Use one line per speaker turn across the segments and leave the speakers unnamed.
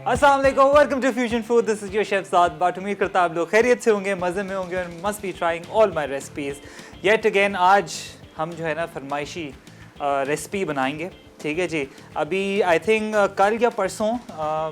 अस्सलाम वालेकुम, welcome to fusion food. This is your chef Saad Butt. उम्मीद करता आप लोग खैरियत से होंगे, मज़े में होंगे और must be trying all my recipes yet again. आज हम जो है ना फरमाइशी रेसिपी बनाएंगे, ठीक है जी। अभी आई थिंक कल या परसों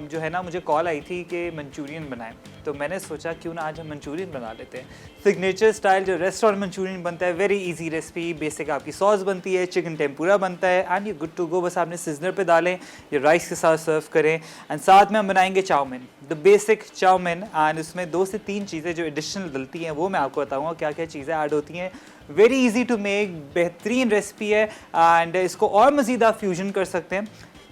जो है ना मुझे कॉल आई थी कि मंचूरियन बनाएं, तो मैंने सोचा क्यों ना आज हम मंचूरियन बना लेते हैं। सिग्नेचर स्टाइल जो रेस्टोरेंट मंचूरियन बनता है, वेरी इजी रेसिपी। बेसिक आपकी सॉस बनती है, चिकन टेम्पुरा बनता है and you good to go. बस आपने सिजनर पे डालें या राइस के साथ सर्व करें। एंड साथ में हम बनाएंगे chowmein, the basic chowmein. And उसमें 2 से 3 चीज़ें जो एडिशनल डलती हैं वो मैं आपको बताऊँगा क्या क्या चीज़ें ऐड होती हैं। वेरी इजी टू मेक, बेहतरीन रेसिपी है एंड इसको और मज़ीद आप फ्यूजन कर सकते हैं।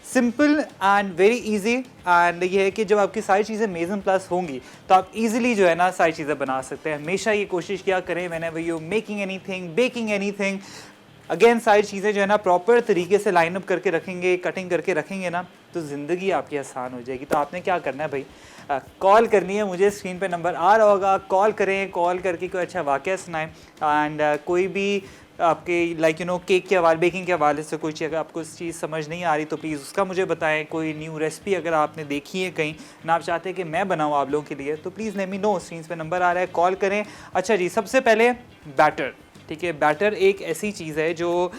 Simple and very easy. And ये है कि जब आपकी सारी चीज़ें मेज़न प्लस होंगी तो आप इजीली जो है ना सारी चीज़ें बना सकते हैं। हमेशा ये कोशिश किया करें whenever you making anything, baking anything, again सारी चीज़ें जो है ना प्रॉपर तरीके से लाइन अप करके रखेंगे, कटिंग करके रखेंगे ना, तो ज़िंदगी आपकी आसान हो जाएगी। तो आपने क्या करना है भाई, कॉल करनी है मुझे, स्क्रीन पे नंबर आ रहा होगा, कॉल करें, कॉल करके कोई अच्छा वाक़या सुनाएं। एंड कोई भी आपके लाइक यू नो केक के हवाले, बेकिंग के हवाले से कोई चीज़ अगर आपको इस चीज़ समझ नहीं आ रही तो प्लीज़ उसका मुझे बताएं। कोई न्यू रेसिपी अगर आपने देखी है कहीं ना, आप चाहते हैं कि मैं बनाऊं आप लोगों के लिए, तो please let me know. Screen पे नंबर आ रहा है, कॉल करें। अच्छा जी, सबसे पहले बैटर, ठीक है। बैटर एक ऐसी चीज़ है जो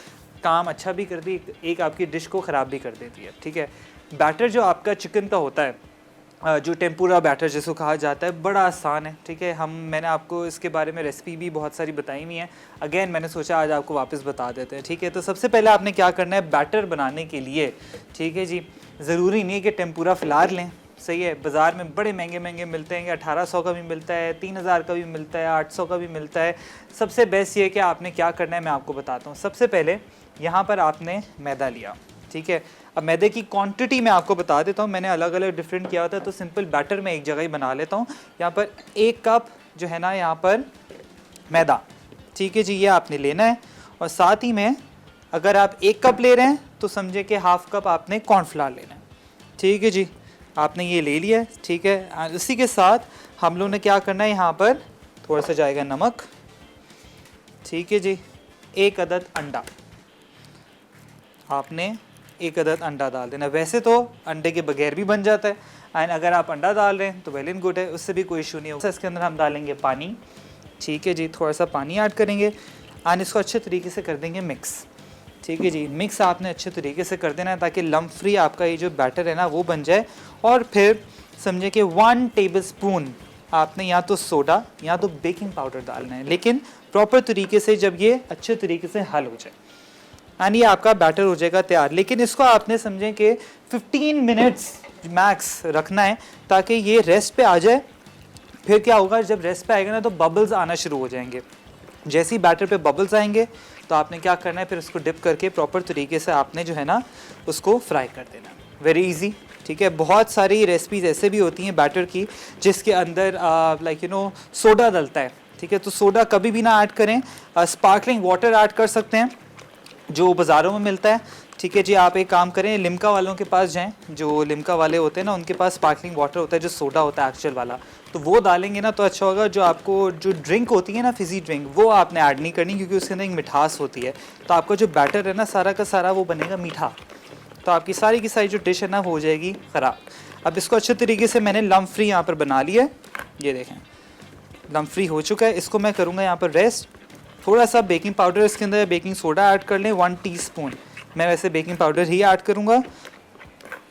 काम अच्छा भी करती है, एक आपकी डिश को ख़राब भी कर देती है, ठीक है। बैटर जो आपका चिकन का होता है, जो टेम्पुरा बैटर जिसको कहा जाता है, बड़ा आसान है, ठीक है। मैंने आपको इसके बारे में रेसिपी भी बहुत सारी बताई हुई हैं। अगेन मैंने सोचा आज आपको वापस बता देते हैं, ठीक है। तो सबसे पहले आपने क्या करना है बैटर बनाने के लिए, ठीक है जी। ज़रूरी नहीं है कि टेम्पुरा फ़िलहाल लें, सही है। बाज़ार में बड़े महंगे महंगे मिलते हैं, 1800 का भी मिलता है, 3000 का भी मिलता है, 800 का भी मिलता है। सबसे बेस्ट ये है कि आपने क्या करना है मैं आपको बताता हूँ। सबसे पहले यहाँ पर आपने मैदा लिया, ठीक है। अब मैदे की क्वांटिटी मैं आपको बता देता हूँ, मैंने अलग अलग डिफरेंट किया होता है, तो सिंपल बैटर मैं एक जगह ही बना लेता हूँ। यहाँ पर 1 कप जो है ना यहाँ पर मैदा, ठीक है जी, ये आपने लेना है। और साथ ही में अगर आप 1 कप ले रहे हैं तो समझे कि ½ कप आपने कॉर्नफ्लावर लेना है, ठीक है जी। आपने ये ले लिया है, ठीक है। इसी के साथ हम लोग ने क्या करना है, यहाँ पर थोड़ा सा जाएगा नमक, ठीक है जी। 1 अदद अंडा, आपने 1 अदद अंडा डाल देना। वैसे तो अंडे के बगैर भी बन जाता है, एंड अगर आप अंडा डाल रहे हैं तो वेल एंड गुड है, उससे भी कोई इशू नहीं होगा। इसके अंदर हम डालेंगे पानी, ठीक है जी। थोड़ा सा पानी ऐड करेंगे एंड इसको अच्छे तरीके से कर देंगे मिक्स, ठीक है जी। मिक्स आपने अच्छे तरीके से कर देना है ताकि लम्प फ्री आपका ये जो बैटर है ना वो बन जाए। और फिर समझे कि 1 टेबलस्पून आपने या तो सोडा या तो बेकिंग पाउडर डालना है, लेकिन प्रॉपर तरीके से जब ये अच्छे तरीके से हल हो जाए एंड ये आपका बैटर हो जाएगा तैयार। लेकिन इसको आपने समझें कि 15 मिनट्स मैक्स रखना है ताकि ये रेस्ट पे आ जाए। फिर क्या होगा, जब रेस्ट पे आएगा ना तो बबल्स आना शुरू हो जाएंगे। जैसे ही बैटर पे बबल्स आएंगे तो आपने क्या करना है, फिर उसको डिप करके प्रॉपर तरीके से आपने जो है ना उसको फ्राई कर देना। वेरी इजी, ठीक है। बहुत सारी रेसिपीज़ ऐसे भी होती हैं बैटर की जिसके अंदर लाइक यू नो सोडा डलता है, ठीक है। तो सोडा कभी भी ना ऐड करें, स्पार्कलिंग वाटर ऐड कर सकते हैं जो बाज़ारों में मिलता है, ठीक है जी। आप एक काम करें, लिम्का वालों के पास जाएं, जो लिम्का वाले होते हैं ना उनके पास स्पार्कलिंग वाटर होता है जो सोडा होता है एक्चुअल वाला, तो वो डालेंगे ना तो अच्छा होगा। जो आपको जो ड्रिंक होती है ना फिज़ी ड्रिंक, वो आपने ऐड नहीं करनी क्योंकि उसके अंदर एक मिठास होती है। तो आपका जो बैटर है ना सारा का सारा वो बनेगा मीठा, तो आपकी सारी की सारी जो डिश है ना हो जाएगी ख़राब। अब इसको अच्छे तरीके से मैंने लम्प फ्री यहाँ पर बना लिया है, ये देखें लम्प फ्री हो चुका है। इसको मैं करूँगा यहाँ पर रेस्ट। थोड़ा सा बेकिंग पाउडर इसके अंदर, बेकिंग सोडा ऐड कर लें 1 टीस्पून। मैं वैसे बेकिंग पाउडर ही ऐड करूँगा।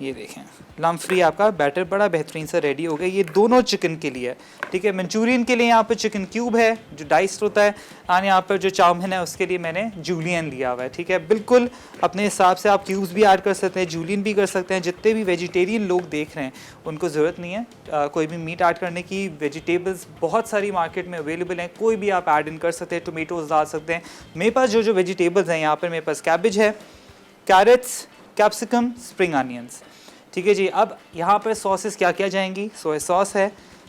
ये देखें लम्प फ्री आपका बैटर बड़ा बेहतरीन सा रेडी हो गया। ये दोनों चिकन के लिए, ठीक है। मंचूरियन के लिए यहाँ पर चिकन क्यूब है जो डाइस्ड होता है, और यहाँ पर जो चाउमिन है उसके लिए मैंने जूलियन लिया हुआ है, ठीक है। बिल्कुल अपने हिसाब से आप क्यूब्स भी ऐड कर सकते हैं, जूलियन भी कर सकते हैं। जितने भी वेजिटेरियन लोग देख रहे हैं उनको ज़रूरत नहीं है कोई भी मीट ऐड करने की। वेजिटेबल्स बहुत सारी मार्केट में अवेलेबल हैं, कोई भी आप ऐड इन कर सकते हैं। टोमेटोज़ डाल सकते हैं। मेरे पास जो वेजिटेबल्स हैं यहाँ पर, मेरे पास कैबेज है, कैरेट्स, कैप्सिकम, स्प्रिंग अनियंस, ठीक है जी। अब यहाँ पर सॉसेस क्या क्या जाएंगी, सोया सॉस है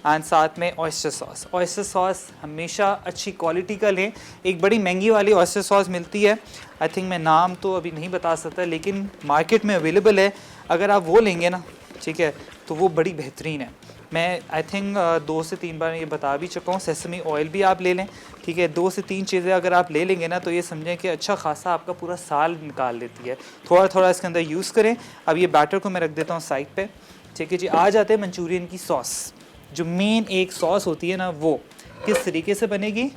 एंड साथ में ऑयस्टर सॉस। ऑयस्टर सॉस हमेशा अच्छी क्वालिटी का लें। एक बड़ी महंगी वाली ऑयस्टर सॉस मिलती है, आई थिंक मैं नाम तो अभी नहीं बता सकता लेकिन मार्केट में अवेलेबल है। अगर आप वो लेंगे ना, ठीक है, तो वो बड़ी बेहतरीन है। मैं आई थिंक 2 से 3 बार ये बता भी चुका हूँ। सेसमी ऑयल भी आप ले लें, ठीक है। 2 से 3 चीज़ें अगर आप ले लेंगे ना तो ये समझें कि अच्छा खासा आपका पूरा साल निकाल देती है। थोड़ा थोड़ा इसके अंदर यूज़ करें। अब ये बैटर को मैं रख देता हूँ साइड पे, ठीक है जी। आ जाते हैं मंचूरियन की सॉस। जो मेन एक सॉस होती है ना, वो किस तरीके से बनेगी,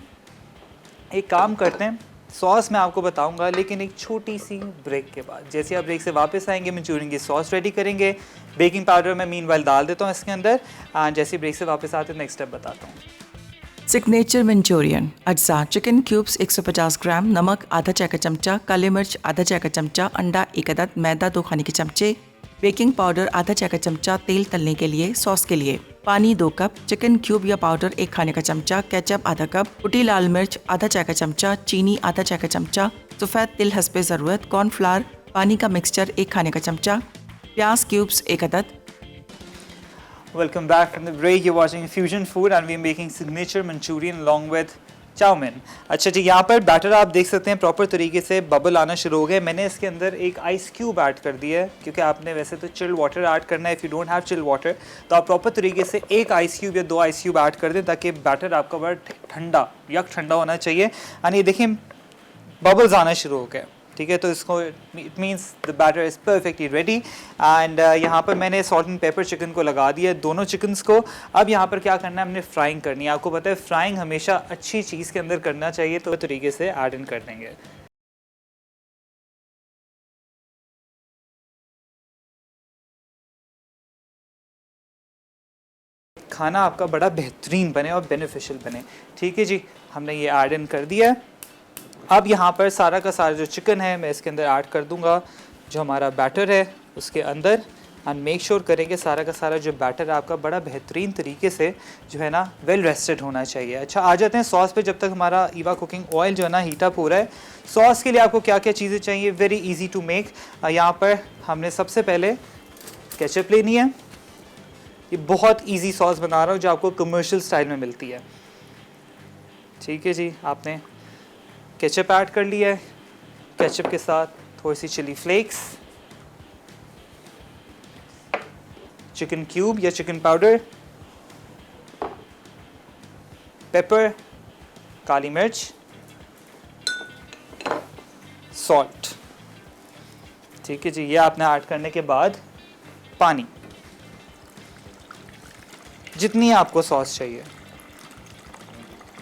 एक काम करते हैं, सॉस मैं आपको बताऊंगा लेकिन एक छोटी सी ब्रेक के बाद। जैसे आप ब्रेक से वापस आएंगे मंचूरियन की सॉस रेडी करेंगे। बेकिंग पाउडर मैं मीनवाइल डाल देता हूँ इसके अंदर। जैसे ब्रेक से वापस आते हैं नेक्स्ट स्टेप बताता हूँ।
सिग्नेचर मंचूरियन अज्जा चिकन क्यूब्स 150 ग्राम, नमक आधा चाय का चमचा, काले मिर्च आधा चाय का चमचा, अंडा 1 अदद, मैदा 2 खाने के चमचे, बेकिंग पाउडर आधा चाय का चमचा तेल तलने के लिए, सॉस के लिए, पानी 2 कप, चिकन क्यूब या पाउडर 1 खाने का चमचा, केचप आधा कप, कुटी लाल मिर्च आधा चाय का चमचा, चीनी आधा चाय का चमचा, सफ़ेद तिल हस्बे ज़रूरत, कॉर्नफ्लावर पानी का मिक्सचर 1 खाने का चमचा, प्याज क्यूब्स 1 अदद।
Welcome back from the break. You're watching Fusion Food and we're making signature Manchurian along with chowmein. अच्छा जी, यहाँ पर बैटर आप देख सकते हैं प्रॉपर तरीके से बबल आना शुरू हो गए। मैंने इसके अंदर एक आइस क्यूब ऐड कर दिया है क्योंकि आपने वैसे तो चिल्ड वाटर ऐड करना है। If you don't have chilled water तो आप प्रॉपर तरीके से एक आइस क्यूब या 2 आइस क्यूब ऐड कर दें ताकि बैटर आपका बड़ा ठंडा ठंडा होना चाहिए। यानी ये देखिए बबल्स आना शुरू हो गए, ठीक है। तो इसको it means the batter is perfectly ready. And यहाँ पर मैंने सॉल्ट एंड पेपर चिकन को लगा दिया है, दोनों चिकन्स को। अब यहाँ पर क्या करना है, हमने फ्राइंग करनी है। आपको पता है फ्राइंग हमेशा अच्छी चीज़ के अंदर करना चाहिए, तो तरीके से ऐड इन कर देंगे। खाना आपका बड़ा बेहतरीन बने और बेनिफिशियल बने, ठीक है जी। हमने ये ऐड इन कर दिया है। अब यहाँ पर सारा का सारा जो चिकन है मैं इसके अंदर ऐड कर दूंगा, जो हमारा बैटर है उसके अंदर। एंड मेक श्योर करेंगे सारा का सारा जो बैटर है आपका बड़ा बेहतरीन तरीके से जो है ना वेल रेस्टेड होना चाहिए। अच्छा, आ जाते हैं सॉस पे। जब तक हमारा ईवा कुकिंग ऑयल जो है ना हीट अप हो रहा है, सॉस के लिए आपको क्या क्या चीज़ें चाहिए, वेरी ईजी टू मेक। यहाँ पर हमने सबसे पहले केचप लेनी है। ये बहुत ईजी सॉस बना रहा हूँ जो आपको कमर्शियल स्टाइल में मिलती है, ठीक है जी। आपने केचप ऐड कर लिया है, केचप के साथ थोड़ी सी चिली फ्लेक्स, चिकन क्यूब या चिकन पाउडर, पेपर, काली मिर्च, सॉल्ट, ठीक है जी। ये आपने ऐड करने के बाद पानी, जितनी आपको सॉस चाहिए,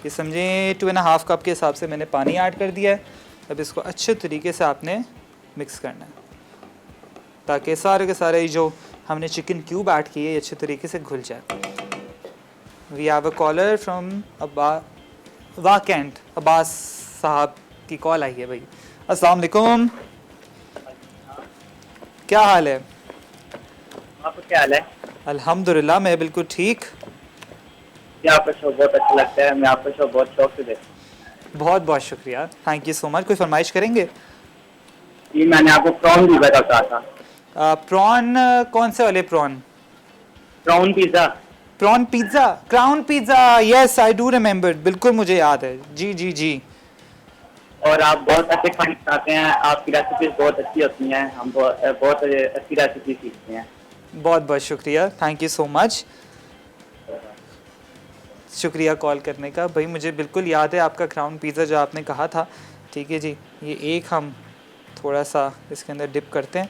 ये समझें 2.5 कप के हिसाब से मैंने पानी ऐड कर दिया है। अब इसको अच्छे तरीके से आपने मिक्स करना है ताकि सारे के सारे जो हमने चिकन क्यूब ऐड किए ये अच्छे तरीके से घुल जाए। We have a caller from वाकैंट, अब्बास साहब की कॉल आई है भाई। अस्सलाम वालेकुम, क्या हाल है?
आपका क्या हाल है?
अल्हम्दुलिल्लाह मैं बिल्कुल ठीक।
आपका शो बहुत अच्छा लगता है, मैं आपका शो बहुत शौक से देखता हूँ।
बहुत बहुत शुक्रिया, थैंक यू सो मच। कोई फरमाइश करेंगे?
जी, मैंने आपको प्रॉन पिज़्ज़ा का कहा था।
प्रॉन कौन से वाले prawn?
Prawn pizza.
Prawn pizza, crown pizza, yes I do remember, बिल्कुल मुझे याद है जी जी जी।
और आप बहुत अच्छे खाने बनाते हैं, आपकी रेसिपीज बहुत अच्छी होती हैं, हम बहुत अच्छी रेसिपी सीखते हैं।
बहुत बहुत शुक्रिया, थैंक यू सो मच, शुक्रिया कॉल करने का भाई। मुझे बिल्कुल याद है आपका क्राउन पिज़्ज़ा जो आपने कहा था, ठीक है जी। ये एक हम थोड़ा सा इसके अंदर डिप करते हैं,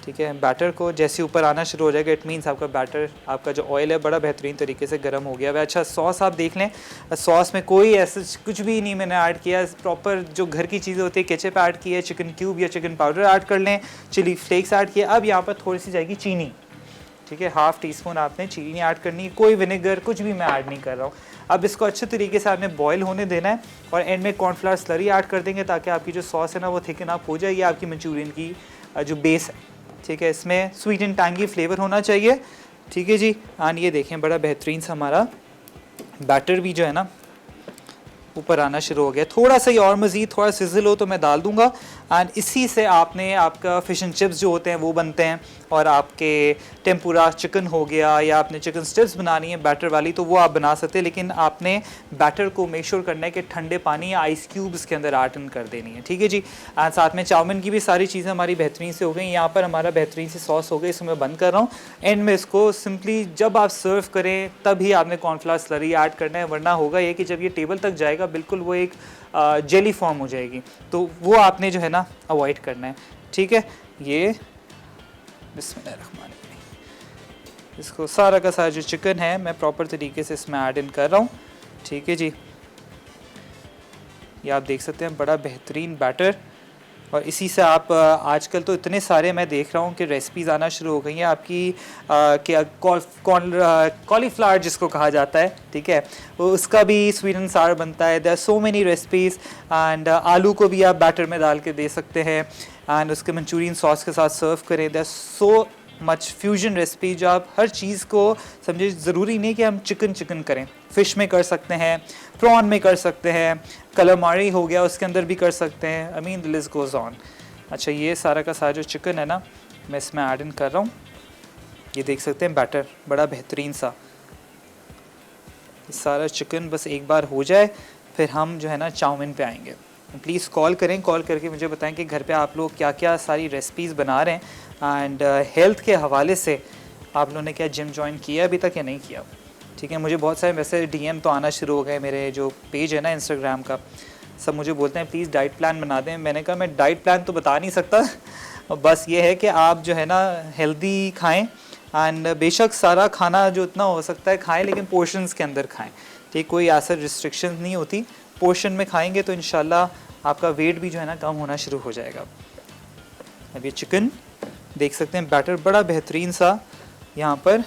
ठीक है। बैटर को जैसे ऊपर आना शुरू हो जाएगा इट मीन्स आपका बैटर, आपका जो ऑयल है बड़ा बेहतरीन तरीके से गर्म हो गया है। अच्छा, सॉस आप देख लें, सॉस में कोई ऐसा कुछ भी नहीं मैंने ऐड किया, प्रॉपर जो घर की चीज़ें होती है, केचप ऐड की है, चिकन क्यूब या चिकन पाउडर ऐड कर लें, चिली फ्लेक्स ऐड किया। अब यहाँ पर थोड़ी सी जाएगी चीनी, ठीक है। ½ टीस्पून आपने चीनी ऐड करनी है, कोई विनेगर कुछ भी मैं ऐड नहीं कर रहा हूँ। अब इसको अच्छे तरीके से आपने बॉईल होने देना है और एंड में कॉर्नफ्लावर स्लरी ऐड कर देंगे ताकि आपकी जो सॉस है ना वो थिकन अप हो जाए। ये आपकी मंचूरियन की जो बेस है, ठीक है। इसमें स्वीट एंड टैंगी फ्लेवर होना चाहिए, ठीक है जी। एंड ये देखें बड़ा बेहतरीन सा हमारा बैटर भी जो है ना ऊपर आना शुरू हो गया। थोड़ा सा ही और मज़ीद थोड़ा सिजल हो तो मैं डाल दूंगा। एंड इसी से आपने आपका फ़िश एंड चिप्स जो होते हैं वो बनते हैं, और आपके टेम्पुरा चिकन हो गया या आपने चिकन स्टिप्स बनानी है बैटर वाली तो वो आप बना सकते हैं, लेकिन आपने बैटर को मेक श्योर करना है कि ठंडे पानी या आइस क्यूब्स के अंदर ऐड कर देनी है, ठीक है जी। एंड साथ में चाउमीन की भी सारी चीज़ें हमारी बेहतरीन से हो गई। यहाँ पर हमारा बेहतरीन सी सॉस हो गई, इसको मैं बंद कर रहा हूँ। एंड में इसको सिंपली जब आप सर्व करें तभी आपने कॉर्नफ्लावर स्लरी ऐड करना है, वरना होगा ये कि जब ये टेबल तक जाएगा बिल्कुल वो एक जेली फॉर्म हो जाएगी, तो वो आपने जो है ना अवॉइड करना है, ठीक है। ये बिस्मिल्लाहिर्रहमानिर्रहीम, इसको सारा का सारा जो चिकन है मैं प्रॉपर तरीके से इसमें ऐड इन कर रहा हूँ। ठीक है जी, ये आप देख सकते हैं बड़ा बेहतरीन बैटर। और इसी से आप आजकल तो इतने सारे मैं देख रहा हूँ कि रेसिपीज़ आना शुरू हो गई हैं आपकी क्या कॉलीफ्लावर जिसको कहा जाता है, ठीक है, उसका भी स्वीट एंड सावर बनता है। There are so many recipes and आलू को भी आप बैटर में डाल के दे सकते हैं एंड उसके मंचूरियन सॉस के साथ सर्व करें। There are so much fusion recipe जो आप हर चीज़ को समझे, ज़रूरी नहीं कि हम चिकन करें, फ़िश में कर सकते हैं, प्रॉन में कर सकते हैं, कलामारी हो गया उसके अंदर भी कर सकते हैं। I mean the list goes on. अच्छा, ये सारा का सारा जो चिकन है ना मैं इसमें ऐड इन कर रहा हूँ। ये देख सकते हैं बैटर बड़ा बेहतरीन सा। ये सारा चिकन बस एक बार हो जाए फिर हम जो है ना चाउमीन पे आएंगे। प्लीज़ कॉल करें, कॉल करके मुझे बताएं कि घर पे आप लोग क्या क्या सारी रेसिपीज़ बना रहे हैं एंड हेल्थ के हवाले से आप लोगों ने क्या जिम ज्वाइन किया अभी तक या नहीं किया। ठीक है, मुझे बहुत सारे वैसे डीएम तो आना शुरू हो गए, मेरे जो पेज है ना इंस्टाग्राम का, सब मुझे बोलते हैं प्लीज़ डाइट प्लान बना दें। मैंने कहा मैं डाइट प्लान तो बता नहीं सकता, बस ये है कि आप जो है ना हेल्दी खाएं एंड बेशक सारा खाना जो इतना हो सकता है खाएं, लेकिन पोर्शंस के अंदर खाएं। ठीक, कोई ऐसा रिस्ट्रिक्शन नहीं होती, पोर्शन में खाएंगे तो इंशाल्लाह आपका वेट भी जो है ना कम होना शुरू हो जाएगा। अब ये चिकन देख सकते हैं बैटर बड़ा बेहतरीन सा यहाँ पर,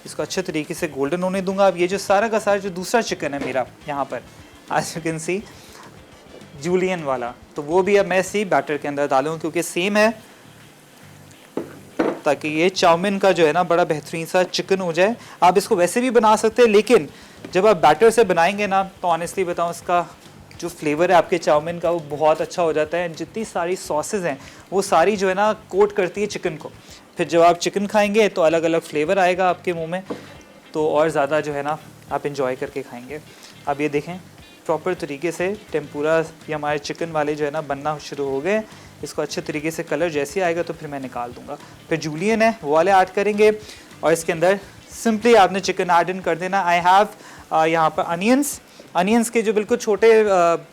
इसको अच्छे तरीके से गोल्डन होने दूंगा। अब ये जो सारा का सारा जो दूसरा चिकन है मेरा यहाँ पर, आज यू कैन सी जूलियन वाला, तो वो भी अब मैं इसी बैटर के अंदर डालूँ क्योंकि सेम है, ताकि ये चाउमीन का जो है ना बड़ा बेहतरीन सा चिकन हो जाए। आप इसको वैसे भी बना सकते हैं, लेकिन जब आप बैटर से बनाएंगे ना तो ऑनेस्टली बताऊँ इसका जो फ्लेवर है आपके चाउमीन का वो बहुत अच्छा हो जाता है। जितनी सारी सॉसेज हैं वो सारी जो है ना कोट करती है चिकन को, फिर जब आप चिकन खाएंगे तो अलग अलग फ्लेवर आएगा आपके मुंह में, तो और ज़्यादा जो है ना आप इंजॉय करके खाएंगे। अब ये देखें प्रॉपर तरीके से टेम्पुरा ये हमारे चिकन वाले जो है ना बनना शुरू हो गए। इसको अच्छे तरीके से कलर जैसे आएगा तो फिर मैं निकाल दूंगा। फिर जूलियन है वो वाले ऐड करेंगे और इसके अंदर सिंपली आपने चिकन ऐड इन कर देना। आई हैव यहाँ पर अनियंस के जो बिल्कुल छोटे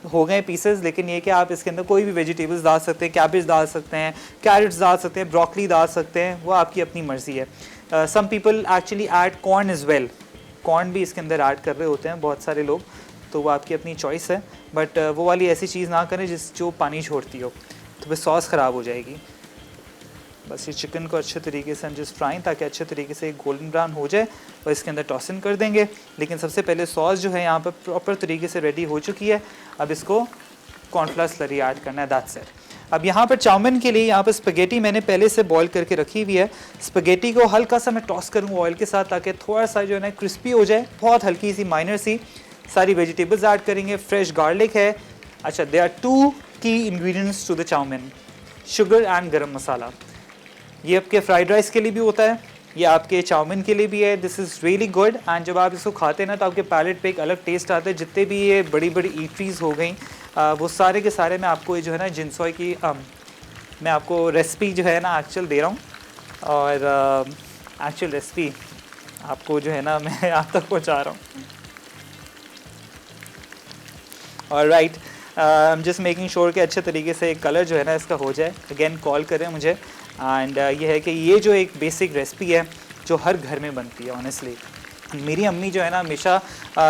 हो गए पीसेस, लेकिन ये कि आप इसके अंदर कोई भी वेजिटेबल्स डाल सकते हैं, कैबेज डाल सकते हैं, कैरेट्स डाल सकते हैं, ब्रोकली डाल सकते हैं, वो आपकी अपनी मर्ज़ी है। Some people actually add corn as well, corn भी इसके अंदर ऐड कर रहे होते हैं बहुत सारे लोग, तो वो आपकी अपनी चॉइस है। बट वो वाली ऐसी चीज़ ना करें जो पानी छोड़ती हो, तो फिर सॉस ख़राब हो जाएगी। बस ये चिकन को अच्छे तरीके से हम जस्ट फ्राई ताकि अच्छे तरीके से गोल्डन ब्राउन हो जाए और इसके अंदर टॉस इन कर देंगे। लेकिन सबसे पहले सॉस जो है यहाँ पर प्रॉपर तरीके से रेडी हो चुकी है। अब इसको कॉर्नफ्लावर स्लरी ऐड करना है, दैट्स इट। अब यहाँ पर चाउमीन के लिए यहाँ पर स्पगेटी मैंने पहले से बॉईल करके रखी हुई है। स्पगेटी को हल्का सा मैं टॉस करूँगा ऑयल के साथ ताकि थोड़ा सा जो है ना क्रिस्पी हो जाए, बहुत हल्की सी माइनर सी। सारी वेजिटेबल्स ऐड करेंगे, फ्रेश गार्लिक है। अच्छा, दे आर 2 की ingredients to the chowmein, sugar and garam masala. ये आपके फ्राइड राइस के लिए भी होता है, ये आपके चाउमीन के लिए भी है। This is really good and जब आप इसको खाते हैं ना तो आपके पैलेट पे एक अलग टेस्ट आता है। जितने भी ये बड़ी बड़ी ईटरीज हो गई वो सारे के सारे मैं आपको ये जो है ना जिनसॉय की मैं आपको रेसिपी जो है ना एक्चुअल दे रहा हूँ, और एक्चुअल रेसिपी आपको जो है ना मैं आप तक पहुँचा रहा हूँ। और right, I am just making sure कि अच्छे तरीके से कलर जो है ना इसका हो जाए। अगेन कॉल करें मुझे। एंड ये है कि ये जो एक बेसिक रेसिपी है जो हर घर में बनती है ऑनेस्टली। मेरी अम्मी जो है ना हमेशा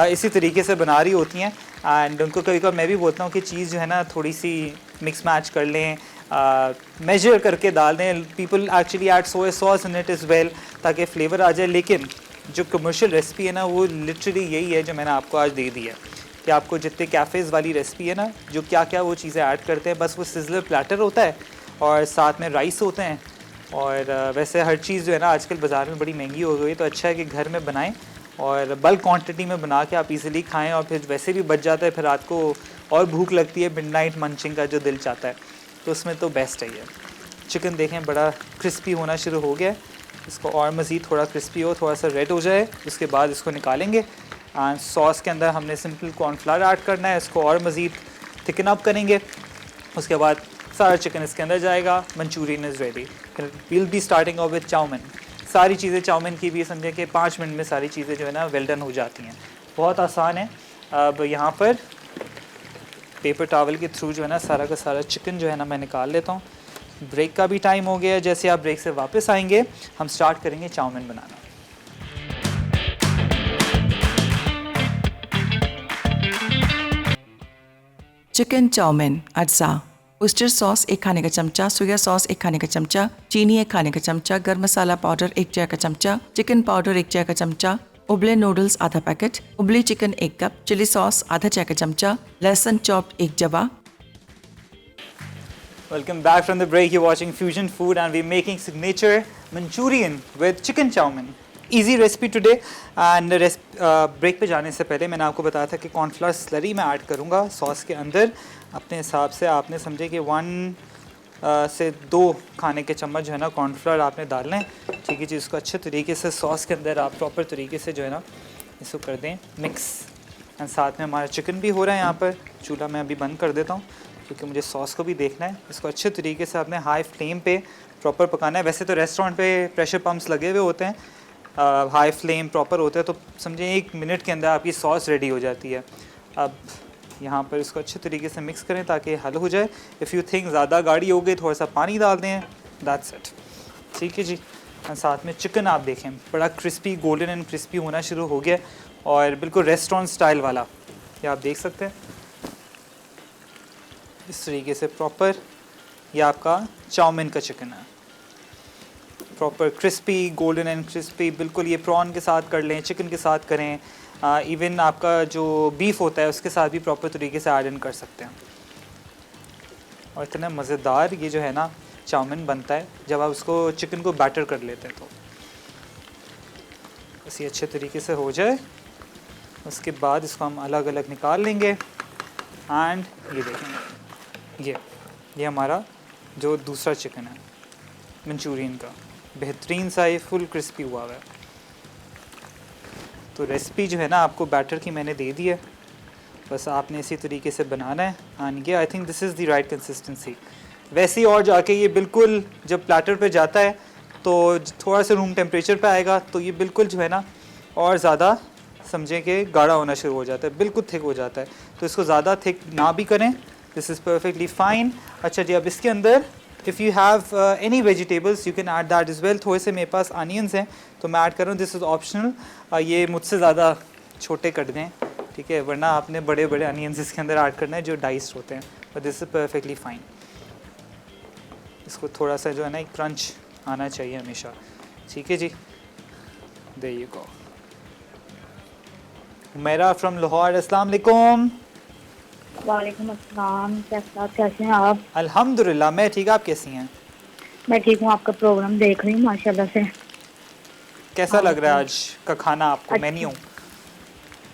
इसी तरीके से बना रही होती हैं एंड उनको कभी कभी मैं भी बोलता हूँ कि चीज़ जो है ना थोड़ी सी मिक्स मैच कर लें, मेजर करके डाल दें। People actually add soya sauce in it is well ताकि फ्लेवर आ जाए। लेकिन जो कमर्शियल रेसिपी है ना वो लिटरली यही है जो मैंने आपको आज दे दी है कि आपको जितने कैफ़ेज़ वाली रेसिपी है ना जो क्या क्या वो चीज़ें ऐड करते हैं, बस वो सिजलर प्लेटर होता है और साथ में राइस होते हैं। और वैसे हर चीज़ जो है ना आजकल बाज़ार में बड़ी महंगी हो गई, तो अच्छा है कि घर में बनाएं और बल्क क्वांटिटी में बना के आप इजीली खाएं। और फिर वैसे भी बच जाता है, फिर रात को और भूख लगती है, मिडनाइट मंचिंग का जो दिल चाहता है, तो उसमें तो बेस्ट है ये। चिकन देखें बड़ा क्रिस्पी होना शुरू हो गया है, इसको और मज़ीद थोड़ा क्रिस्पी हो, थोड़ा सा रेड हो जाए, उसके बाद इसको निकालेंगे। एंड सॉस के अंदर हमने सिंपल कॉर्नफ्लावर ऐड करना है, इसको और मज़ीद थिकन अप करेंगे। उसके बाद सारा चिकन इसके अंदर जाएगा, मंचूरियन इज़ रेडी। फिर will be starting off with chowmein. सारी चीज़ें चाउमिन की भी समझे कि 5 मिनट में सारी चीज़ें जो है ना वेल डन हो जाती हैं, बहुत आसान है। अब यहाँ पर पेपर टॉवल के थ्रू जो है ना सारा का सारा चिकन जो है ना मैं निकाल लेता हूँ। ब्रेक का भी टाइम हो गया है। जैसे आप ब्रेक से वापस आएंगे हम स्टार्ट करेंगे चाउमीन बनाना।
चिकन चाउमीन अज्जा। उस्टर सॉस 1 खाने का चमचा, सोया सॉस 1 खाने का चमचा, चीनी 1 खाने का चमचा, गर्म मसाला पाउडर 1 चाय का चमचा, चिकन पाउडर 1 चाय का चमचा, उबले नूडल्स आधा पैकेट, उबली चिकन 1 कप, चिली सॉस आधा चाय का चमचा, लहसुन चॉप्ड 1 जवा।
Welcome back from the break. You're watching Fusion Food and we're making signature Manchurian with chicken chow-mein. Easy recipe today and break पे जाने से पहले मैंने आपको बताया था कि कॉर्नफ्लावर स्लरी मैं ऐड करूँगा सॉस के अंदर। अपने हिसाब से आपने समझे कि 1 से 2 खाने के चम्मच जो है ना कॉर्नफ्लावर आपने डालना है, ठीक है जी। इसको अच्छे तरीके से सॉस के अंदर आप प्रॉपर तरीके से जो है ना इसको कर दें मिक्स। एंड साथ में हमारा चिकन भी हो रहा है यहाँ पर। चूल्हा मैं अभी बंद कर देता हूँ क्योंकि मुझे सॉस को भी देखना है। इसको अच्छे तरीके से आपने हाई फ्लेम पे प्रॉपर पकाना है। वैसे तो रेस्टोरेंट पे प्रेशर पम्प्स लगे हुए होते हैं, हाई फ्लेम प्रॉपर होता है, तो समझें 1 मिनट के अंदर आपकी सॉस रेडी हो जाती है। अब यहाँ पर इसको अच्छे तरीके से मिक्स करें ताकि हल हो जाए। इफ़ यू थिंक ज़्यादा गाढ़ी हो गई थोड़ा सा पानी डाल दें, दैट्स इट, ठीक है जी। और साथ में चिकन आप देखें बड़ा क्रिस्पी गोल्डन एंड क्रिस्पी होना शुरू हो गया और बिल्कुल रेस्टोरेंट स्टाइल वाला, ये आप देख सकते हैं इस तरीके से प्रॉपर। ये आपका चाउमीन का चिकन है, proper crispy golden and crispy बिल्कुल। ये प्रॉन के साथ कर लें, चिकन के साथ करें, इवन आपका जो बीफ होता है उसके साथ भी प्रॉपर तरीके से ऐड इन कर सकते हैं। और इतना मज़ेदार ये जो है ना चाउमीन बनता है जब आप उसको चिकन को बैटर कर लेते हैं। तो बस ये अच्छे तरीके से हो जाए उसके बाद इसको हम अलग अलग निकाल लेंगे। एंड ये देखेंगे ये हमारा जो दूसरा चिकन है मंचूरियन का, बेहतरीन सा ये फुल क्रिस्पी हुआ है। तो रेसिपी जो है ना आपको बैटर की मैंने दे दी है, बस आपने इसी तरीके से बनाना है। एंड ये I think this is the right consistency. वैसे ही और जाके ये बिल्कुल जब प्लेटर पे जाता है तो थोड़ा सा रूम टेम्परेचर पे आएगा तो ये बिल्कुल जो है ना और ज़्यादा समझें कि गाढ़ा होना शुरू हो जाता है, बिल्कुल थिक हो जाता है। तो इसको ज़्यादा थिक ना भी करें, दिस इज़ परफेक्टली फ़ाइन। अच्छा जी, अब इसके अंदर if you have any vegetables you can add that is well. थोड़े से मेरे पास अनियंस हैं तो मैं ऐड कर रहा हूँ, दिस इज़ ऑप्शनल। ये मुझसे ज़्यादा छोटे कट दें, ठीक है, वरना आपने बड़े बड़े अनियंस इसके अंदर ऐड करना है जो डाइस्ड होते हैं। But this is perfectly fine. इसको थोड़ा सा जो है ना एक क्रंच आना चाहिए हमेशा, ठीक है जी। There you go. मेरा फ्रॉम लाहौर, अस्सलाम वालेकुम।
वालेकुम अस्सलाम, कैसे हैं आप?
अल्हम्दुलिल्लाह मैं ठीक, आप कैसी हैं?
मैं ठीक हूँ, आपका प्रोग्राम देख रही हूँ माशाल्लाह से।
कैसा लग रहा है आज का खाना आपको?
अच्छा।
मेन्यू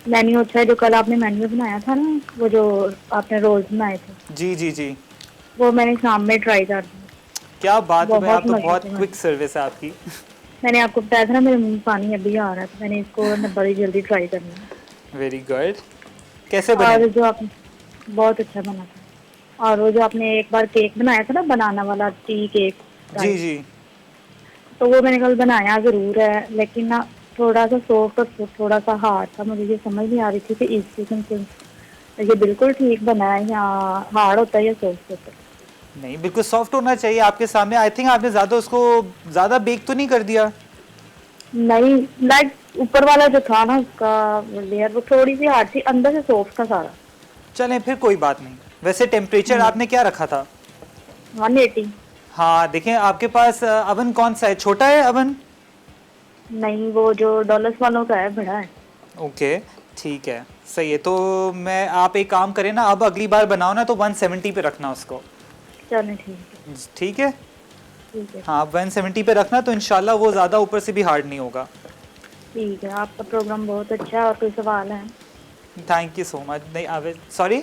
मेन्यू अच्छा है, जो कल आपने मेन्यू बनाया था ना, वो जो आपने रोल्स बनाए थे,
जी जी जी,
वो मैंने शाम में ट्राई कर दिया।
क्या बात है भाई, आप तो
बहुत
बहुत
मज़े
क्विक सर्विस है आपकी।
मैंने आपको बताया था ना मेरे मुंह में पानी अभी आ रहा था, मैंने इसको बड़ी जल्दी ट्राई करनी है।
Very good. कैसे
और
बने?
जो आपने बहुत अच्छा बना था। और वो जो आपने एक बार केक बनाया था ना, बनाना वाला टी केक,
जी जी,
तो वो मैंने कल बनाया ज़रूर है, लेकिन ना थोड़ा सा सॉफ्ट और थोड़ा सा हार्ड था। मुझे ये समझ नहीं आ रही थी कि इसकी ये बिल्कुल ठीक बना है या हार्ड होता है या सॉफ्ट होता है।
नहीं बिल्कुल सॉफ्ट होना चाहिए आपके सामने। आई थिंक आपने ज़्यादा उसको ज़्यादा बेक तो नहीं कर दिया?
नहीं, लाइक ऊपर वाला जो था ना उसका लेयर वो थोड़ी सी हार्ड थी, अंदर से सॉफ्ट था सारा।
चलें फिर कोई बात नहीं। वैसे टेम्परेचर आपने क्या रखा था?
180।
हाँ देखें आपके पास अवन कौन सा है, छोटा है अवन?
नहीं, वो जो डॉलर्स वालों का है, बड़ा है।
ओके ठीक है, सही है। तो मैं आप एक काम करें ना, अब अगली बार बनाओ ना तो 170 पे रखना उसको,
चलो ठीक है।
ठीक है?
ठीक है,
हाँ 170 पे रखना तो इंशाल्लाह वो ज़्यादा ऊपर से भी हार्ड नहीं होगा।
ठीक है। आपका प्रोग्राम बहुत अच्छा है। और कोई सवाल है?
Thank you so much. नहीं आवे, सॉरी,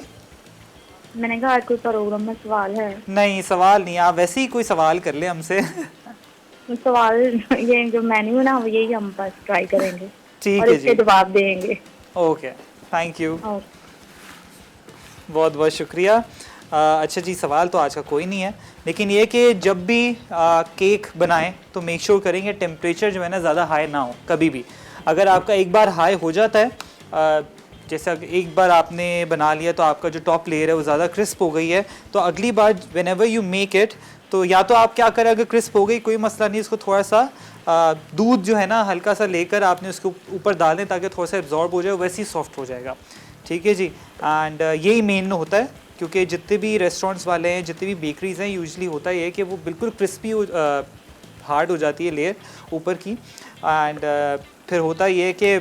मैंने कहा कोई प्रोग्राम में सवाल है?
नहीं सवाल नहीं, आप वैसे ही कोई सवाल कर ले हमसे।
सवाल ये जो मेन्यू है ना, यही हम बस ट्राई करेंगे
ठीक
और
है
इसके
जी,
जवाब देंगे।
ओके थैंक यू,
और
बहुत बहुत शुक्रिया। अच्छा जी, सवाल तो आज का कोई नहीं है, लेकिन ये कि जब भी केक बनाएं तो मेक श्योर करेंगे टेम्परेचर जो है ना ज़्यादा हाई ना हो कभी भी। अगर आपका एक बार हाई हो जाता है, जैसे एक बार आपने बना लिया तो आपका जो टॉप लेयर है वो ज़्यादा क्रिस्प हो गई है, तो अगली बार व्हेनेवर यू मेक इट तो या तो आप क्या करें, अगर क्रिस्प हो गई कोई मसला नहीं, इसको थोड़ा सा दूध जो है ना हल्का सा लेकर आपने उसके ऊपर डाल दें ताकि थोड़ा सा एब्जॉर्ब हो जाए, वैसे ही सॉफ्ट हो जाएगा। ठीक है जी। एंड यही मेन होता है, क्योंकि जितने भी रेस्टोरेंट्स वाले हैं, जितनी भी बेकरीज़ हैं, यूजुअली होता ही है कि वो बिल्कुल क्रिस्पी हार्ड हो जाती है लेयर ऊपर की। एंड फिर होता ये है कि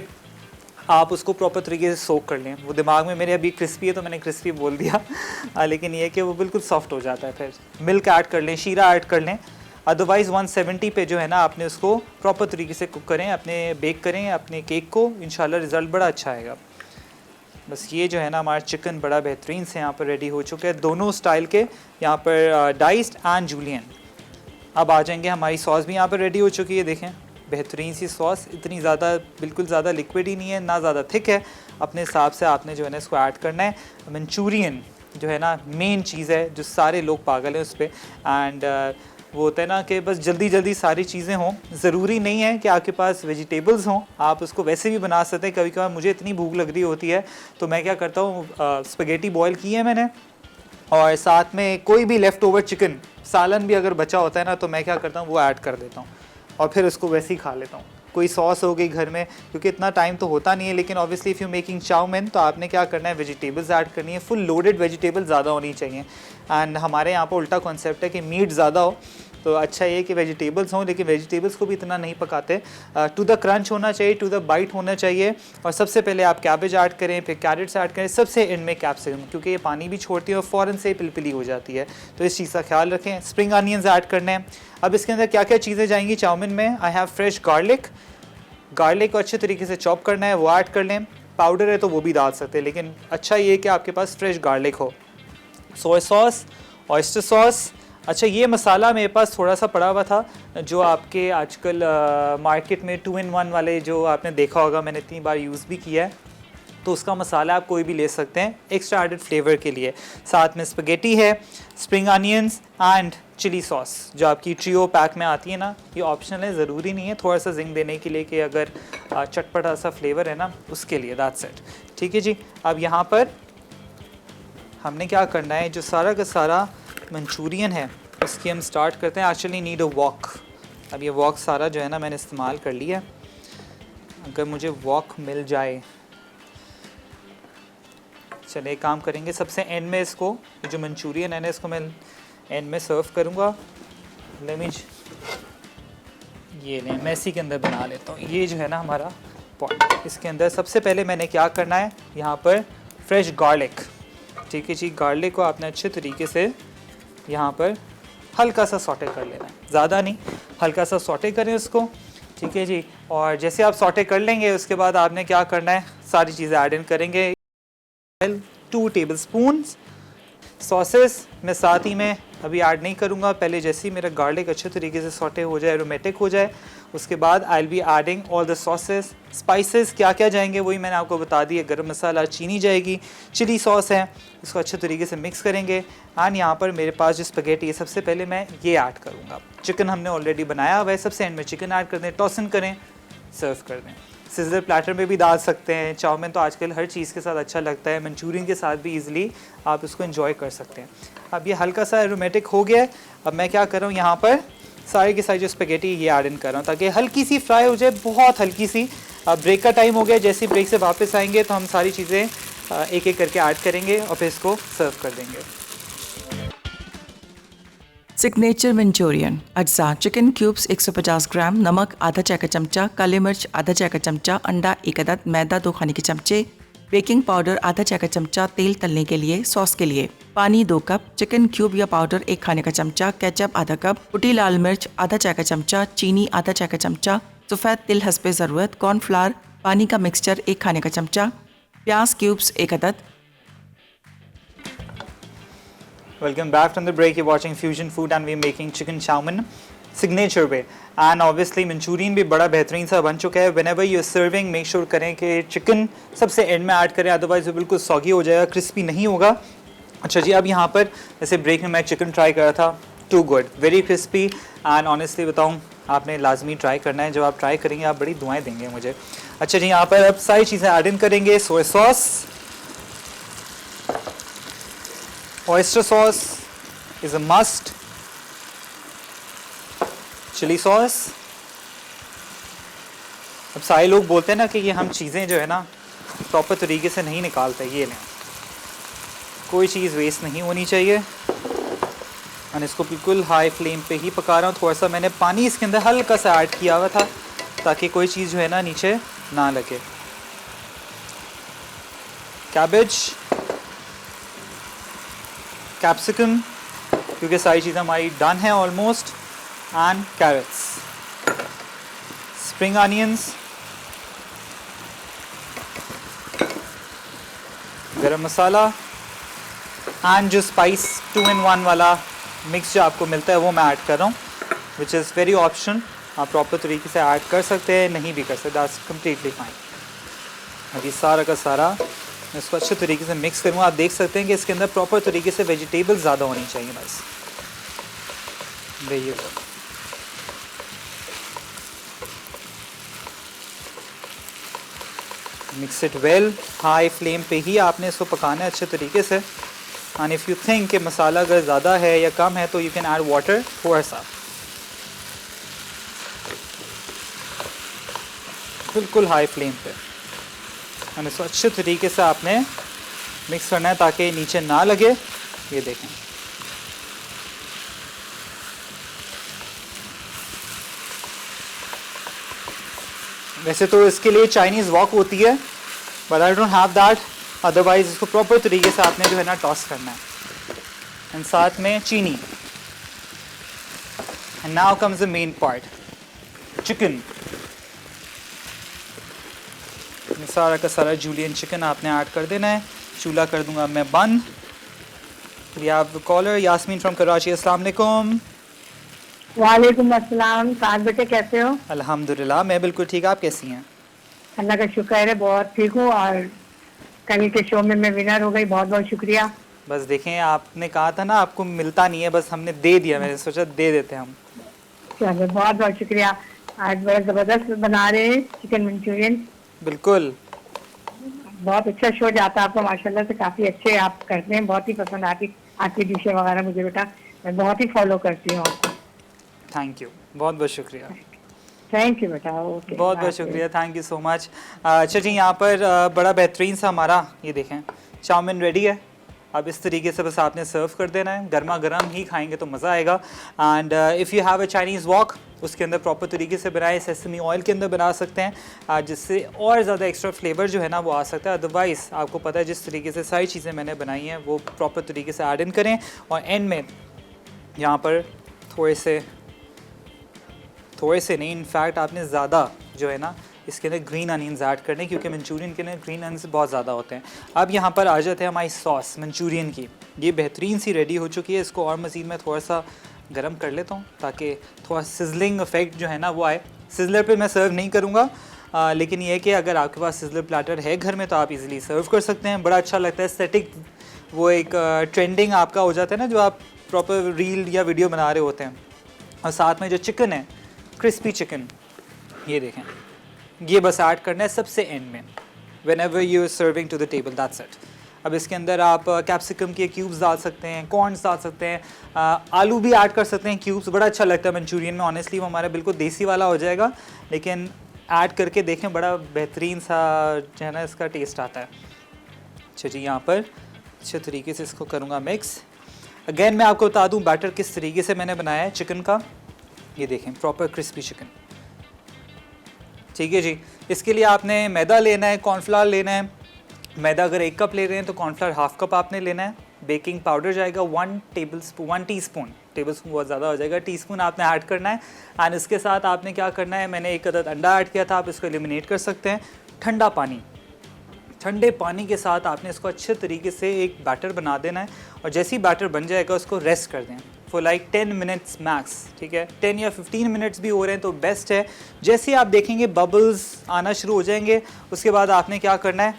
आप उसको प्रॉपर तरीके से सोक कर लें। वो दिमाग में मेरे अभी क्रिस्पी है तो मैंने क्रिस्पी बोल दिया लेकिन ये है कि वो बिल्कुल सॉफ्ट हो जाता है। फिर मिल्क ऐड कर लें, शीरा ऐड कर लें। अदरवाइज़ 170 पे जो है ना आपने उसको प्रॉपर तरीके से कुक करें, अपने बेक करें अपने केक को, इंशाल्लाह रिज़ल्ट बड़ा अच्छा आएगा। बस ये जो है ना हमारा चिकन बड़ा बेहतरीन से यहाँ पर रेडी हो चुका है, दोनों स्टाइल के, यहाँ पर डाइस्ड एंड जूलियन। अब आ जाएंगे, हमारी सॉस भी यहाँ पर रेडी हो चुकी है। देखें बेहतरीन सी सॉस, इतनी ज़्यादा बिल्कुल ज़्यादा लिक्विड ही नहीं है, ना ज़्यादा थिक है। अपने हिसाब से आपने जो है ना इसको ऐड करना है। मंचूरियन जो है ना मेन चीज़ है, जो सारे लोग पागल हैं उस पर। एंड वो होता है ना कि बस जल्दी जल्दी सारी चीज़ें हों, ज़रूरी नहीं है कि आपके पास वेजिटेबल्स हों, आप उसको वैसे भी बना सकते हैं। कभी कभार मुझे इतनी भूख लग रही होती है तो मैं क्या करता हूँ, स्पगेटी बॉयल की है मैंने, और साथ में कोई भी लेफ़्ट ओवर चिकन सालन भी अगर बचा होता है ना, तो मैं क्या करता हूँ वो ऐड कर देता हूँ और फिर उसको वैसे ही खा लेता हूँ। कोई सॉस हो गई घर में, क्योंकि इतना टाइम तो होता नहीं है, लेकिन obviously if you making chowmein तो आपने क्या करना है, वेजिटेबल्स ऐड करनी है, फुल लोडेड वेजिटेबल ज़्यादा होनी चाहिए। एंड हमारे यहाँ पर उल्टा कॉन्सेप्ट है कि मीट ज़्यादा हो, तो अच्छा ये कि वेजिटेबल्स हों, लेकिन वेजिटेबल्स को भी इतना नहीं पकाते। टू द क्रंच होना चाहिए, टू द बाइट होना चाहिए। और सबसे पहले आप कैबेज ऐड करें, फिर कैरेट्स ऐड करें, सबसे एंड में कैप्सिकम, क्योंकि ये पानी भी छोड़ती है और फ़ौरन से पिलपिली हो जाती है, तो इस चीज़ का ख्याल रखें। स्प्रिंग अनियंस ऐड करने हैं। अब इसके अंदर क्या क्या चीज़ें जाएंगी चाउमीन में, आई हैव फ्रेश गार्लिक को अच्छे तरीके से चॉप करना है, वो ऐड कर लें। पाउडर है तो वो भी डाल सकते हैं, लेकिन अच्छा ये कि आपके पास फ्रेश गार्लिक हो। Soya sauce, oyster sauce. अच्छा ये मसाला मेरे पास थोड़ा सा पड़ा हुआ था, जो आपके आजकल मार्केट में 2 in 1 वाले जो आपने देखा होगा, मैंने इतनी बार यूज़ भी किया है, तो उसका मसाला आप कोई भी ले सकते हैं एक्स्ट्रा एडेड फ्लेवर के लिए। साथ में स्पगेटी है, spring onions and chilli sauce जो आपकी ट्रियो पैक में आती है ना, ये ऑप्शनल है, ज़रूरी नहीं है, थोड़ा सा जिंग देने के लिए कि अगर चटपटा सा फ्लेवर है ना उसके लिए, दैट्स इट। ठीक है जी। अब यहाँ पर हमने क्या करना है, जो सारा का सारा मंचूरियन है उसकी हम स्टार्ट करते हैं। Actually need a walk. अब ये वॉक सारा जो है ना मैंने इस्तेमाल कर लिया। अगर मुझे वॉक मिल जाए, चले एक काम करेंगे, सबसे एंड में इसको, जो मंचूरियन है ना इसको मैं एंड में सर्व करूँगा। लेमिज ये लें, मैं इसी के अंदर बना लेता हूँ। ये जो है ना हमारा पॉट, इसके अंदर सबसे पहले मैंने क्या करना है, यहाँ पर फ्रेश गार्लिक। ठीक है जी। गार्लिक को आपने अच्छे तरीके से यहाँ पर हल्का सा सॉटे कर लेना है, ज़्यादा नहीं, हल्का सा सॉटे करें उसको। ठीक है जी। और जैसे आप सॉटे कर लेंगे उसके बाद आपने क्या करना है, सारी चीज़ें ऐड इन करेंगे। 2 टेबलस्पून सॉसेस मैं साथ ही में अभी ऐड नहीं करूँगा, पहले जैसे ही मेरा गार्लिक अच्छे तरीके से सॉटे हो जाए, एरोमेटिक हो जाए, उसके बाद I will be adding all the sauces. Spices क्या क्या जाएंगे वही मैंने आपको बता दिया। गरम मसाला, चीनी जाएगी, चिली सॉस है, इसको अच्छे तरीके से मिक्स करेंगे। एंड यहाँ पर मेरे पास जो स्पगेटी है, सबसे पहले मैं ये ऐड करूँगा। चिकन हमने ऑलरेडी बनाया हुआ है, सबसे एंड में चिकन ऐड कर दें, टॉस इन करें, सर्व कर दें। सिजर प्लेटर में भी डाल सकते हैं। चाउमीन तो आजकल हर चीज़ के साथ अच्छा लगता है, मंचूरियन के साथ भी इजीली आप इसको एंजॉय कर सकते हैं। अब ये हल्का सा एरोमेटिक हो गया है। अब मैं क्या कर रहा हूँ, यहाँ पर सारे के सारे जो स्पगेटी ये ऐड इन कर रहा हूँ ताकि हल्की सी फ्राई हो जाए, बहुत हल्की सी। अब ब्रेक का टाइम हो गया, जैसे ब्रेक से वापस आएंगे तो हम सारी चीज़ें एक एक करके ऐड करेंगे और फिर इसको सर्व कर देंगे।
Signature Manchurian. अज्जा चिकन क्यूब्स 150 ग्राम, नमक आधा चाय का चमचा, काले मिर्च आधा चाय का चमचा, अंडा 1 अदद, मैदा 2 खाने के चमचे, बेकिंग पाउडर आधा चाय का चमचा, तेल तलने के लिए, सॉस के लिए, पानी 2 कप, चिकन क्यूब या पाउडर 1 खाने का चमचा, केचप आधा कप, कुटी लाल मिर्च आधा चाय का चमचा, चीनी आधा चाय का चमचा, सफ़ेद तिल हस्बे ज़रूरत, कॉर्नफ्लावर, पानी का मिक्सचर 1 खाने का चमचा, प्याज क्यूब्स 1 अदद।
Welcome back from the break. You're watching Fusion Food and we're making chicken chowmin signature way. And obviously Manchurian भी बड़ा बेहतरीन सा बन चुका है। Whenever you're serving, make sure करें कि चिकन सबसे एंड में ऐड करें, अदरवाइज वो बिल्कुल सॉगी हो जाएगा, क्रिस्पी नहीं होगा। अच्छा जी, अब यहाँ पर जैसे ब्रेक में मैं चिकन ट्राई करा था, too good, very crispy. And honestly बताऊँ, आपने लाजमी ट्राई करना है। जब आप ट्राई करेंगे आप बड़ी दुआएं देंगे मुझे। अच्छा जी, यहाँ पर अब सारी चीज़ें ऐड इन करेंगे। Soya sauce, oyster sauce is a must, chilli sauce. अब सारे लोग बोलते हैं ना कि ये हम चीज़ें जो है ना प्रॉपर तरीके से नहीं निकालते, ये लें, कोई चीज़ वेस्ट नहीं होनी चाहिए। और इसको बिल्कुल हाई फ्लेम पे ही पका रहा हूँ। थोड़ा सा मैंने पानी इसके अंदर हल्का सा ऐड किया हुआ था ताकि कोई चीज़ जो है ना नीचे ना लगे। कैबेज, कैप्सिकम, क्योंकि सारी चीज़ें हमारी डन है almost, and carrots, spring onions, garam masala and जो स्पाइस 2 in 1 वाला मिक्स जो आपको मिलता है वो मैं ऐड कर रहा हूँ, विच इज़ वेरी ऑप्शन। आप प्रॉपर तरीके से ऐड कर सकते हैं, नहीं भी कर सकते, दैट्स कम्प्लीटली फाइन। अभी सारा का सारा मैं इसको अच्छे तरीके से मिक्स करूँगा। आप देख सकते हैं कि इसके अंदर प्रॉपर तरीके से वेजिटेबल्स ज़्यादा होनी चाहिए बस। देखिए mix it well. High flame पे ही आपने इसको पकाना है अच्छे तरीके से। एंड इफ़ यू थिंक कि मसाला अगर ज़्यादा है या कम है तो यू कैन ऐड वाटर थोड़ा सा, बिल्कुल हाई फ्लेम पे। एंड इसको अच्छे तरीके से आपने मिक्स करना है ताकि नीचे ना लगे। ये देखें, वैसे तो इसके लिए चाइनीज़ वॉक होती है, but I don't have that. Otherwise इसको प्रॉपर तरीके से आपने जो है ना टॉस करना है। एंड साथ में चीनी। And now comes the main part, chicken. सारा का सारा जूलियन चिकन आपने ऐड कर देना है। चूल्हा कर दूंगा मैं बंद। We have caller Yasmin from Karachi. अस्सलाम वालेकुम।
वालेकुम अस्सलाम। साथ बेटे कैसे हो?
अल्हम्दुलिल्लाह, मैं बिल्कुल ठीक। आप कैसी हैं?
अल्लाह का शुक्र है, बहुत ठीक हूँ। और कल के शो में मैं विनर हो गई, बहुत बहुत शुक्रिया।
बस देखें, आपने कहा था ना आपको मिलता नहीं है, बस हमने दे दिया। मैंने सोचा दे देते हैं हम।
चलो बहुत बहुत शुक्रिया। आज बड़ा ज़बरदस्त बना रहे हैं चिकन मंचूरियन।
बिल्कुल
बहुत अच्छा शो जाता है आपका, माशाल्लाह से काफ़ी अच्छे आप करते हैं। बहुत ही पसंद आती आपकी डिशें वगैरह मुझे बेटा, मैं बहुत ही फॉलो करती हूँ आपको।
थैंक यू, बहुत बहुत शुक्रिया।
थैंक यू बेटा। ओके,
बहुत बहुत शुक्रिया, थैंक यू सो मच। अच्छा जी, यहाँ पर बड़ा बेहतरीन सा हमारा ये देखें चाउमीन रेडी है। अब इस तरीके से बस आपने सर्व कर देना है। गर्मा गर्म ही खाएंगे तो मज़ा आएगा। And if you have a Chinese walk, उसके अंदर प्रॉपर तरीके से बनाए, सेसमी ऑयल के अंदर बना सकते हैं, जिससे और ज़्यादा एक्स्ट्रा फ्लेवर जो है ना वो आ सकता है। अदरवाइज़ आपको पता है जिस तरीके से सारी चीज़ें मैंने बनाई हैं वो प्रॉपर तरीके से ऐड इन करें। और एंड में यहाँ पर थोड़े से नहीं, इनफैक्ट आपने ज़्यादा जो है ना इसके अंदर ग्रीन अनियंस ऐड करने, क्योंकि मंचूरियन के अंदर ग्रीन अनियंस बहुत ज़्यादा होते हैं। अब यहाँ पर आ जाते हैं हमारी सॉस मंचूरियन की। ये बेहतरीन सी रेडी हो चुकी है। इसको और मज़ीद मैं थोड़ा सा गर्म कर लेता हूँ ताकि थोड़ा सिजलिंग इफेक्ट जो है ना वो आए। सिजलर पे मैं सर्व नहीं करूँगा, लेकिन ये है कि अगर आपके पास सिजलर प्लेटर है घर में तो आप इजीली सर्व कर सकते हैं। बड़ा अच्छा लगता है, एस्थेटिक वो एक ट्रेंडिंग आपका हो जाता है ना जो आप प्रॉपर रील या वीडियो बना रहे होते हैं। और साथ में जो चिकन है, क्रिस्पी चिकन, ये देखें, ये बस ऐड करना है सबसे एंड में, whenever you are serving to the table, that's it. अब इसके अंदर आप कैप्सिकम के क्यूब्स डाल सकते हैं, कॉर्न्स डाल सकते हैं, आलू भी ऐड कर सकते हैं क्यूब्स। बड़ा अच्छा लगता है मंचूरियन में। ऑनेस्टली वो हमारा बिल्कुल देसी वाला हो जाएगा, लेकिन ऐड करके देखें बड़ा बेहतरीन सा जो है ना इसका टेस्ट आता है। अच्छा जी, यहाँ पर अच्छे तरीके से इसको करूँगा मिक्स। अगेन मैं आपको बता दूँ बैटर किस तरीके से मैंने बनाया है चिकन का। ये देखें प्रॉपर क्रिस्पी चिकन, ठीक है जी। इसके लिए आपने मैदा लेना है, कॉर्नफ्लावर लेना है। मैदा अगर 1 कप ले रहे हैं तो कॉर्नफ्लावर हाफ कप आपने लेना है। बेकिंग पाउडर जाएगा 1 टीस्पून, टेबलस्पून बहुत ज़्यादा हो जाएगा, टीस्पून आपने ऐड करना है। एंड इसके साथ आपने क्या करना है, मैंने 1 अदद अंडा ऐड किया था, आप इसको एलिमिनेट कर सकते हैं। ठंडा पानी, ठंडे पानी के साथ आपने इसको अच्छे तरीके से एक बैटर बना देना है। और जैसे ही बैटर बन जाएगा उसको रेस्ट कर दें फॉर लाइक 10 मिनट्स मैक्स, ठीक है। 10 या 15 मिनट्स भी हो रहे हैं तो बेस्ट है। जैसे ही आप देखेंगे बबल्स आना शुरू हो जाएंगे, उसके बाद आपने क्या करना है,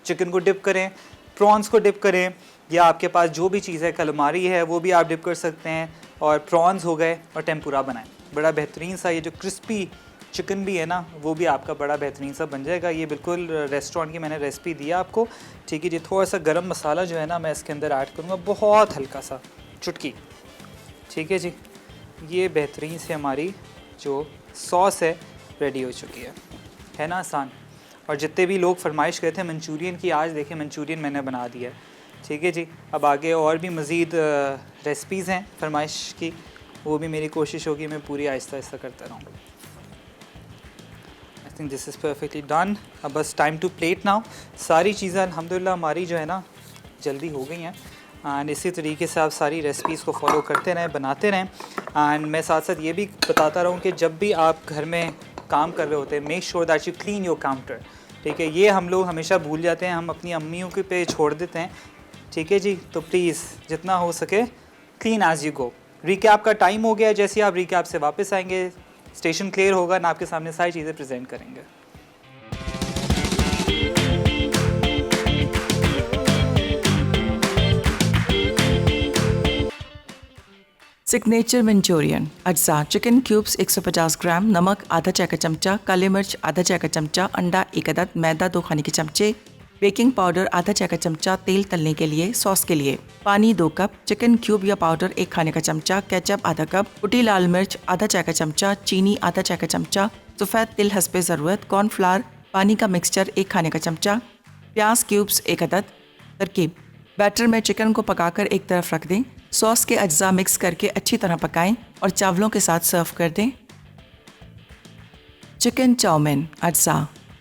चिकन को डिप करें, प्रॉन्स को डिप करें, या आपके पास जो भी चीज़ है, कलमारी है वो भी आप डिप कर सकते हैं। और प्रॉन्स हो गए और टेम्पुरा बनाएं। बड़ा बेहतरीन सा ये जो क्रिस्पी चिकन भी है ना वो भी आपका बड़ा बेहतरीन सा बन जाएगा। ये बिल्कुल रेस्टोरेंट की मैंने रेसिपी दिया आपको, ठीक है जी। थोड़ा सा गरम मसाला जो है ना मैं इसके अंदर ऐड करूँगा, बहुत हल्का सा, चुटकी, ठीक है जी। ये बेहतरीन से हमारी जो सॉस है रेडी हो चुकी है ना आसान। और जितने भी लोग फरमाइश करते हैं मंचूरियन की, आज देखें मंचूरियन मैंने बना दिया है। ठीक है जी, अब आगे और भी मज़ीद रेसिपीज़ हैं फरमाइश की, वो भी मेरी कोशिश होगी मैं पूरी आहिस्ता आहिस्ता करता रहूँ। I think this is perfectly done. अब बस टाइम टू प्लेट नाउ। सारी चीज़ें अल्हम्दुलिल्लाह हमारी जो है ना जल्दी हो गई हैं। एंड इसी तरीके से आप सारी रेसिपीज़ को फॉलो करते रहें, बनाते रहें। एंड मैं साथ साथ ये भी बताता रहूँ कि जब भी आप घर में काम कर रहे होते हैं, make sure that you clean your counter. ठीक है, ये हम लोग हमेशा भूल जाते हैं, हम अपनी अम्मियों के पे छोड़ देते हैं। ठीक है जी, तो प्लीज़ जितना हो सके clean as you go. Recap का टाइम हो गया, जैसे आप रिकैप से वापस आएंगे स्टेशन क्लियर होगा ना, आपके सामने सारी चीज़ें प्रेजेंट करेंगे।
सिग्नेचर मंचूरियन अज्जा चिकन क्यूब्स 150 ग्राम, नमक आधा चाय का चमचा, काले मिर्च आधा चाय का चमचा, अंडा 1 अदद, मैदा 2 खाने के चमचे, बेकिंग पाउडर आधा चाय का चमचा, तेल तलने के लिए, सॉस के लिए, पानी 2 कप, चिकन क्यूब या पाउडर 1 खाने का चमचा, केचप आधा कप, कुटी लाल मिर्च आधा चाय का चमचा, चीनी आधा चाय का चमचा, सफ़ेद तिल हस्बे ज़रूरत, कॉर्नफ्लावर, पानी का मिक्सचर 1 खाने का चमचा, प्याज क्यूब्स 1 अदद। तरकीब: बैटर में चिकन को पकाकर एक तरफ रख दें, सॉस के अज्जा मिक्स करके अच्छी तरह पकाएं और चावलों के साथ सर्व कर दें। चिकन चाउमीन अज्जा: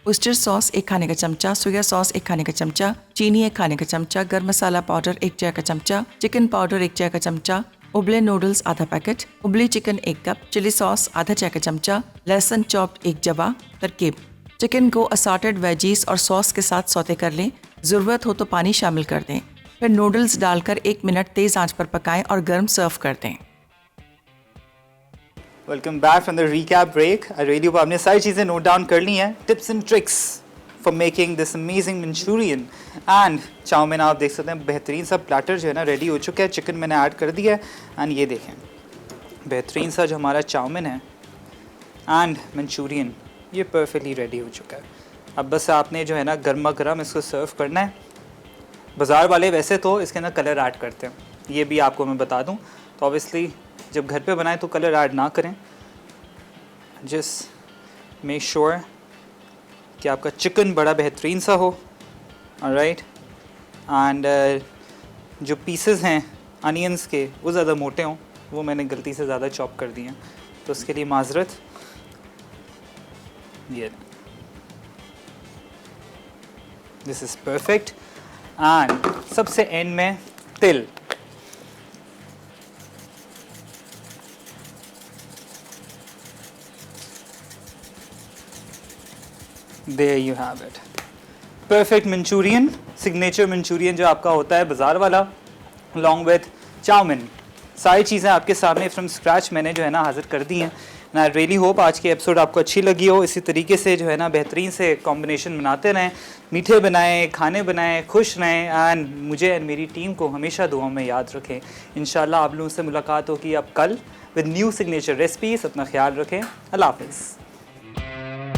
ओस्टर सॉस 1 खाने का चमचा, सोया सॉस 1 खाने का चमचा, चीनी 1 खाने का चमचा, गर्म मसाला पाउडर 1 चाय का चमचा, चिकन पाउडर 1 चाय का चमचा, उबले नूडल्स आधा पैकेट, उबली चिकन 1 कप, चिली सॉस आधा चाय का चमचा, लहसुन चॉप्ड 1 जवा। तरकीब: चिकन को असॉर्टेड वेजीज और सॉस के साथ सौते कर लें, ज़रूरत हो तो पानी शामिल कर दें, फिर नूडल्स डालकर 1 मिनट तेज़ आंच पर पकाएं और गर्म सर्व कर दें।
Welcome back from the recap break. I really hope आपने सारी चीज़ें नोट डाउन कर ली हैं, tips and tricks for making this amazing Manchurian and chowmein. आप देख सकते हैं बेहतरीन सा प्लेटर जो है ना रेडी हो चुका है। चिकन मैंने ऐड कर दिया है एंड ये देखें बेहतरीन सा जो हमारा चाउमीन है एंड मंचूरियन ये परफेक्टली रेडी हो चुका है। अब बस आपने जो है ना गर्मा गर्म इसको सर्व करना है। बाज़ार वाले वैसे तो इसके अंदर कलर ऐड करते हैं, ये भी आपको मैं बता दूं, तो ऑब्वियसली जब घर पे बनाएं तो कलर ऐड ना करें। जस्ट मेक श्योर कि आपका चिकन बड़ा बेहतरीन सा हो, ऑलराइट। एंड जो पीसेस हैं अनियंस के वो ज़्यादा मोटे हों, वो मैंने गलती से ज़्यादा चॉप कर दिए हैं, तो उसके लिए माजरत। ये दिस इज़ परफेक्ट। एंड सबसे एंड में तिल, there you have it, perfect Manchurian, signature Manchurian जो आपका होता है बाज़ार वाला, अलॉन्ग विद चाउमीन। सारी चीज़ें आपके सामने फ्रॉम स्क्रैच मैंने जो है ना हाजिर कर दी हैं। एंड आई रियली होप आज की एपिसोड आपको अच्छी लगी हो। इसी तरीके से जो है ना बेहतरीन से कॉम्बिनेशन बनाते रहें, मीठे बनाएं, खाने बनाएं, खुश रहें एंड मुझे एंड मेरी टीम को हमेशा दुआओं में याद रखें। इंशाल्लाह आप लोगों से मुलाकात होगी अब कल विद न्यू सिग्नेचर रेसिपीज़। अपना ख्याल रखें, अल्लाह हाफ़िज़।